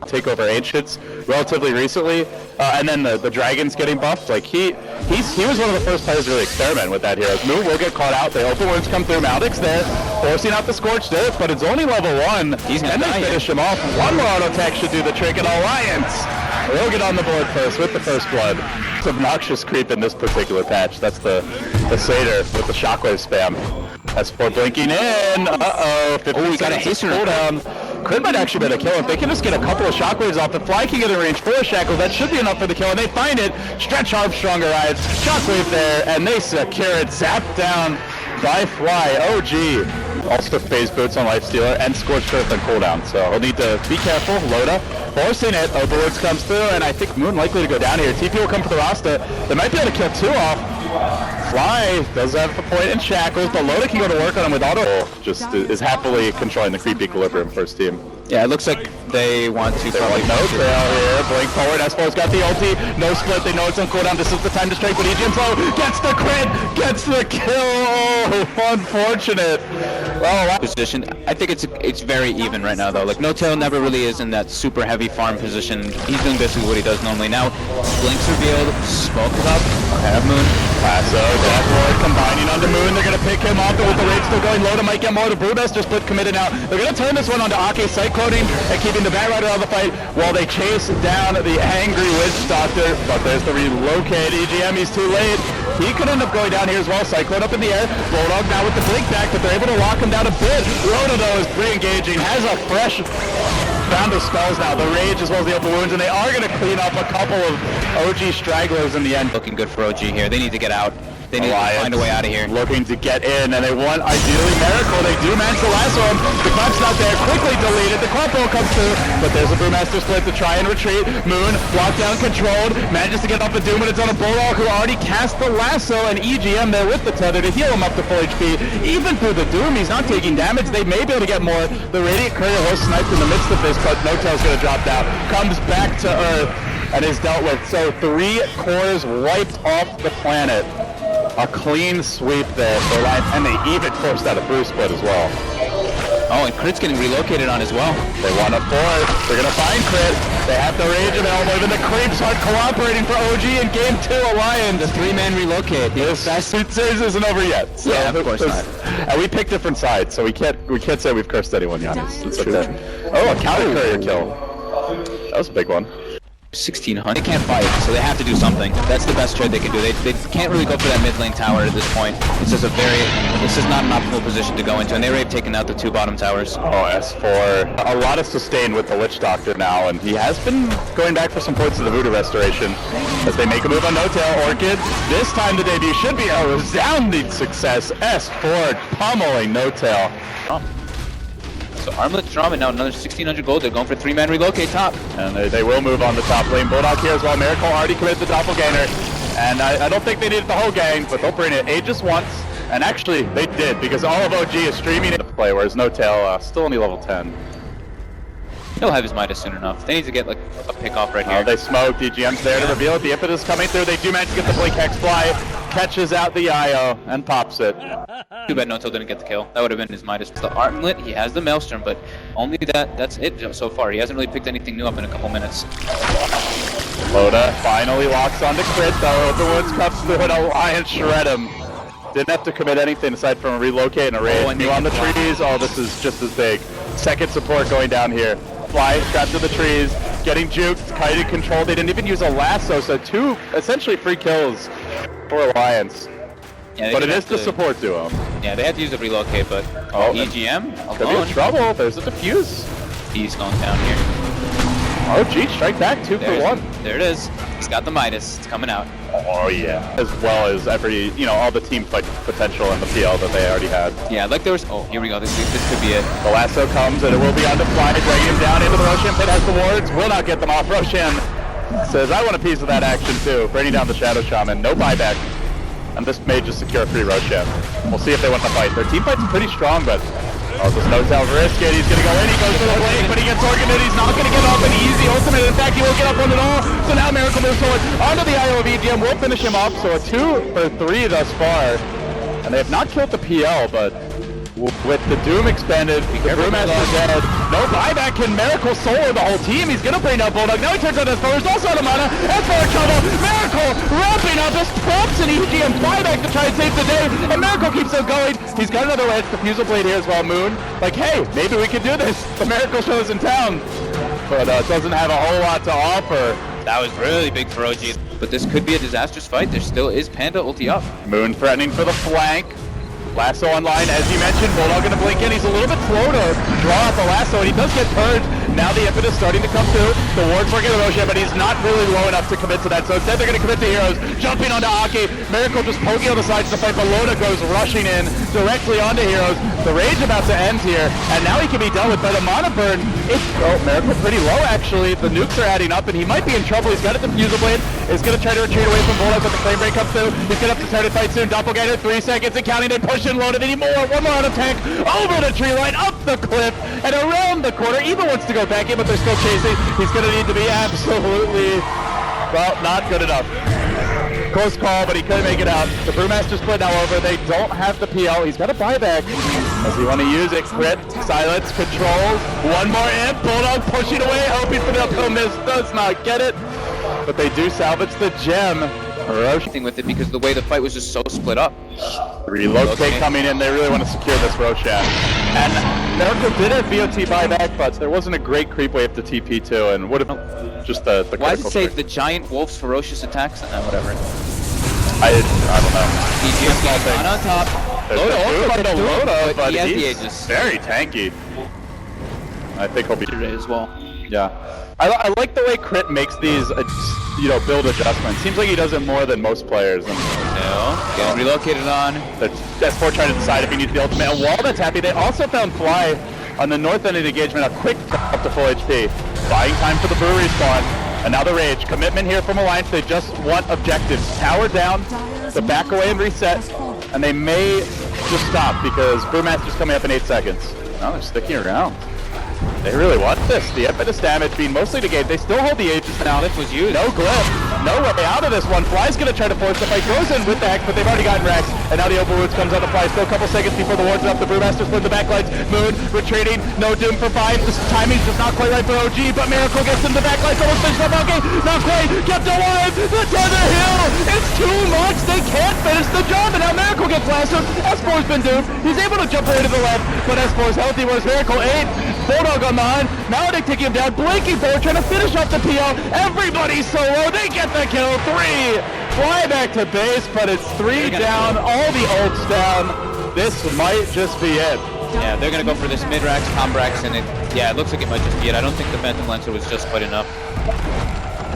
Take over Ancients relatively recently, and then the Dragons getting buffed. Like he was one of the first players to really experiment with that hero. Moon will get caught out. The open wounds come through. Maldic's there, forcing out the Scorched Earth, but it's only level 1. He's gonna and they finish him off. One more auto attack should do the trick, and Alliance will get on the board first with the first blood. It's obnoxious creep in this particular patch. That's the Satyr with the shockwave spam. S4 blinking in. Uh-oh. Oh, we got a hasten cooldown. Crit might actually be the kill. If they can just get a couple of shockwaves off, the Fly can get in range for a shackle. That should be enough for the kill, and they find it. Stretch Armstrong arrives. Shockwave there, and they secure it. Zap down by Fly. OG. Also phase boots on Lifestealer and Scorched Earth on cooldown, so he'll need to be careful. Loda forcing it. Overlords comes through, and I think Moon likely to go down here. TP will come for the Rasta. They might be able to kill 2 off. Fly does have a point in shackles, but Loda can go to work on him with auto. Just is happily controlling the creep equilibrium for his team. Yeah, it looks like they want to probably no trail here. Blink forward. S4's got the ulti. No split. They know it's on cooldown. This is the time to strike, but EGM's low. Gets the crit. Gets the kill. Oh, unfortunate. Well, position. I think it's very even right now though. Like No-Tail never really is in that super heavy farm position. He's doing basically what he does normally. Now, Blink's revealed. Smoke is up. Have Moon. Lasso, Deathlord combining onto Moon. They're gonna pick him off, but with the raid still going, Loda might get more. The Brewmaster split committed now. They're gonna turn this one onto Akke, cycloning and keeping the Batrider out of the fight while they chase down the angry Witch Doctor. But there's the relocate. EGM, he's too late. He could end up going down here as well. Cyclone up in the air. Bulldog now with the blink back, but they're able to lock him down a bit. Loda though is re-engaging, has a fresh round of spells now. The Rage as well as the open wounds, and they are going to clean up a couple of OG stragglers in the end. Looking good for OG here. They need to get out. They need to find a way out of here. Looking to get in, and they want ideally Miracle. They do manage to lasso him. The clamp's not there. Quickly deleted. The Corporal comes through, but there's a Brewmaster split to try and retreat. Moon, lockdown controlled, manages to get off the Doom, and it's on a Bulldog who already cast the lasso, and EGM there with the tether to heal him up to full HP. Even through the Doom, he's not taking damage. They may be able to get more. The Radiant Courier was sniped in the midst of this, but No-Tail's going to drop down. Comes back to Earth and is dealt with. So 3 cores wiped off the planet. A clean sweep there for life, and they even forced out a Brew split as well. Oh, and Crit's getting relocated on as well. They want a 4. They're going to find Crit. They have the Rage available. Even the Creeps aren't cooperating for OG in Game 2 Alliance. The 3-man relocate. This series isn't over yet. So yeah, of course not. And we pick different sides, so we can't say we've cursed anyone, Giannis. It's true. Oh, a counter courier kill. That was a big one. 1600. They can't fight, so they have to do something. That's the best trade they can do. They can't really go for that mid lane tower at this point. This is not an optimal position to go into, and they already have taken out the 2 bottom towers. Oh, S4. A lot of sustain with the Lich Doctor now, and he has been going back for some points of the Voodoo Restoration as they make a move on No-Tail. Orchid, this time the debut should be a resounding success. S4 pummeling No-Tail. Oh. So Armlet's drama now another 1600 gold. They're going for 3-man relocate top. And they will move on the top lane. Bulldog here as well. Miracle already committed the doppelganger. And I don't think they needed the whole gang, but they'll bring it Aegis once. And actually, they did, because all of OG is streaming into play, whereas No-Tail still only level 10. He'll have his Midas soon enough. They need to get like a pick off right here. They smoked. EGM's there to reveal it. The impetus coming through. They do manage to get the Blink Hex Fly. Catches out the IO and pops it. Too bad No-Tail didn't get the kill. That would have been his Midas. The Armlet, he has the Maelstrom, but only that's it so far. He hasn't really picked anything new up in a couple minutes. Loda finally locks onto Crit though. The Woods comes through and Alliance shred him. Didn't have to commit anything aside from a relocate and a raid. And new on the trees. Oh, this is just as big. Second support going down here. Fly trapped to the trees, getting juked, kited control. They didn't even use a lasso, so 2 essentially free kills for Alliance. Yeah, but it is the support duo. Yeah, they had to use the relocate, but EGM could be in trouble. There's a diffuse. He's going down here. Oh, gee, strike back 2 for 1. There it is. He's got the Midas. It's coming out. Oh yeah. As well as every, all the team fight potential in the PL that they already had. Yeah, like there was. Oh, here we go. This could be it. The lasso comes and it will be on the fly, dragging him down into the Roshan pit. Has the wards. Will not get them off. Roshan says, "I want a piece of that action too." Bringing down the Shadow Shaman. No buyback. and this may just secure a free Roshan. We'll see if they want to fight. Their team fight's pretty strong, but this no-tail risk it. He's gonna go in, he goes to the blade, but he gets targeted. He's not gonna get off an easy ultimate. In fact, he won't get up on it all. So now Miracle moves forward onto the IOV GM. We'll finish him off. So a 2 for 3 thus far. And they have not killed the PL, but with the Doom expanded, the Brewmaster's dead. No buyback, can Miracle solo the whole team? He's gonna bring out Bulldog. Now he turns on his first, also out of mana. S4 in trouble. Miracle ramping up, just prompts an EGM buyback to try and save the day. And Miracle keeps on going. He's got another edge, the Fusel Blade here as well. Moon, like, hey, maybe we can do this. The Miracle show's in town, but doesn't have a whole lot to offer. That was really big for OG. But this could be a disastrous fight. There still is Panda ulti up. Moon threatening for the flank. Lasso online, as you mentioned, Bulldog gonna blink in. He's a little bit slow to draw out the lasso, and he does get purged. Now the impetus starting to come through. The ward's working with Roshan, but he's not really low enough to commit to that. So instead they're gonna commit to heroes. Jumping onto Akke. Miracle just poking on the sides to fight, but Loda goes rushing in directly onto heroes. The rage about to end here, and now he can be dealt with by the mana burn. Miracle pretty low actually. The nukes are adding up, and he might be in trouble. He's got a Diffuser Blade. He's gonna try to retreat away from Bulldog, but the flame break comes through. He's gonna have to start a fight soon. Doppelganger, 3 seconds and counting. They push in Loda. They need more. One more out of tank. Over the tree line, up the cliff, and around the corner. Eva wants to go back in, but they're still chasing. He's gonna need to be absolutely, well, not good enough. Close call, but he couldn't make it out. The Brewmaster split now over. They don't have the PL. He's got a buyback. Does he want to use it? Crit, silence, controls. One more imp. Bulldog pushing away, hoping for the uphill miss. Does not get it. But they do salvage the gem. Roshan with it because the way the fight was just so split up. Relocate coming in. They really want to secure this Roshan. And Miracle did have BOT buyback, but there wasn't a great creep wave to TP too, and would have just the Why does it say the giant wolf's ferocious attacks? Whatever. I don't know. EGM on top. Loda also on the Loda, but he has the he's Aegis. very tanky. I think he'll be today as well. Yeah. I like the way Crit makes these, build adjustments. Seems like he does it more than most players. And getting relocated on. That's for trying to decide if he needs the ultimate. And while that's happy, they also found Fly on the north end of the engagement, a quick up to full HP. Buying time for the brewery spawn. And now the rage. Commitment here from Alliance. They just want objectives. Tower down, to back away and reset. And they may just stop because Brewmaster's coming up in 8 seconds. No, they're sticking around. They really want this. The impetus damage being mostly negated. They still hold the Aegis now. Glyph was used. No Glyph. No way out of this one. Fly's going to try to force the fight. Goes in with the Hex, but they've already gotten Rex. And now the Overroots comes out to Fly. Still a couple seconds before the ward's up. The Brewmaster split the backlights. Moon retreating. No Doom for 5. This timing's just not quite right for OG, but Miracle gets into the backlights. Almost finished up. Okay, not quite. Kept alive. The Tether Hill. It's too much. They can't finish the job. And now Miracle gets lassoed. S4's been doomed. He's able to jump away to the left, but S4's healthy. Whereas Miracle 8. Bulldog on the hunt. Now they're taking him down. Blinking forward, trying to finish off the PL. Everybody's solo. They get the kill. 3. Fly back to base, but it's 3 down. All the ults down. This might just be it. Yeah, they're gonna go for this mid-rax, combrax, and it looks like it might just be it. I don't think the Phantom Lancer was just quite enough.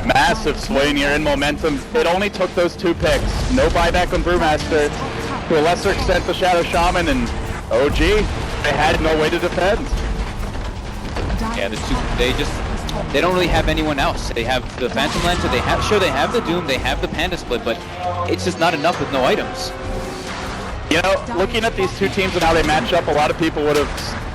Massive swing here in momentum. It only took those 2 picks. No buyback on Brewmaster. To a lesser extent, the Shadow Shaman and OG. They had no way to defend. Yeah, they don't really have anyone else. They have the Phantom Lancer, they have the Doom, they have the Panda Split, but it's just not enough with no items. Looking at these 2 teams and how they match up, a lot of people would have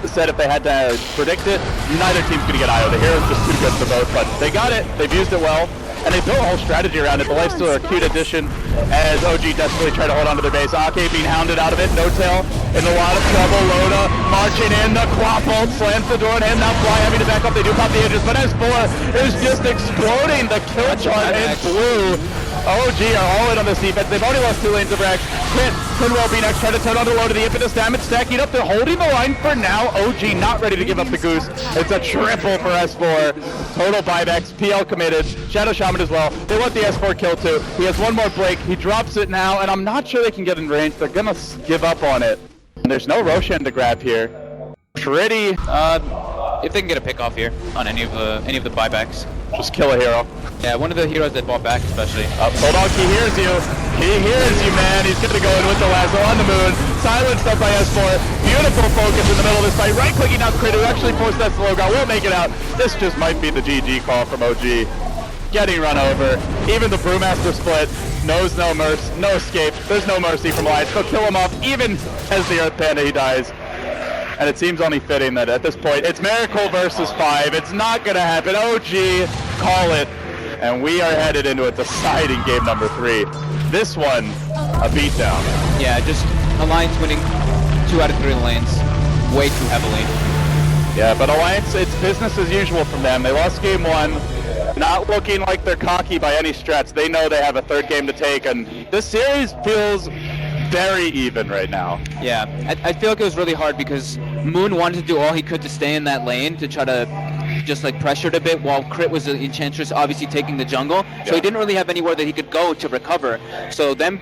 said if they had to predict it, neither team's going to get IO. The hero's just too good for both, but they got it, they've used it well, and they built a whole strategy around it. The Lifestealer, a cute addition, as OG desperately try to hold onto their base. Akke being hounded out of it, no tail, in a lot of trouble. Loda marching in, the Quap ult slams the door on him, now Fly having to back up. They do pop the Aegis, but S4 is just exploding the kill chart in blue. OG are all in on this defense. They've already lost 2 lanes of Rex. Crit could well be next. Try to turn on the Loda. The impetus damage stacking up. They're holding the line for now. OG not ready to give up the goose. It's a triple for S4. Total buybacks. PL committed. Shadow Shaman as well. They want the S4 kill too. He has one more break. He drops it now, and I'm not sure they can get in range. They're gonna give up on it. And there's no Roshan to grab here. Pretty. If they can get a pick off here on any of the buybacks. Just kill a hero. Yeah, one of the heroes that bought back especially. Bulldog, he hears you. He hears you, man. He's gonna go in with the lasso on the moon. Silenced up by S4. Beautiful focus in the middle of this fight. Right-clicking out Crit, who actually forced that slow guard. Won't make it out. This just might be the GG call from OG. Getting run over. Even the Brewmaster split knows no mercy, no escape. There's no mercy from Alliance. They'll kill him off even as the Earth Panda he dies. And it seems only fitting that at this point, it's Miracle versus 5. It's not going to happen. OG, call it. And we are headed into a deciding game number 3. This one, a beatdown. Yeah, just Alliance winning 2 out of 3 lanes way too heavily. Yeah, but Alliance, it's business as usual from them. They lost game 1, not looking like they're cocky by any stretch. They know they have a 3rd game to take, and this series feels very even right now. Yeah, I feel like it was really hard because Moon wanted to do all he could to stay in that lane to try to just like pressure it a bit, while Crit was the Enchantress obviously taking the jungle, so he didn't really have anywhere that he could go to recover. So them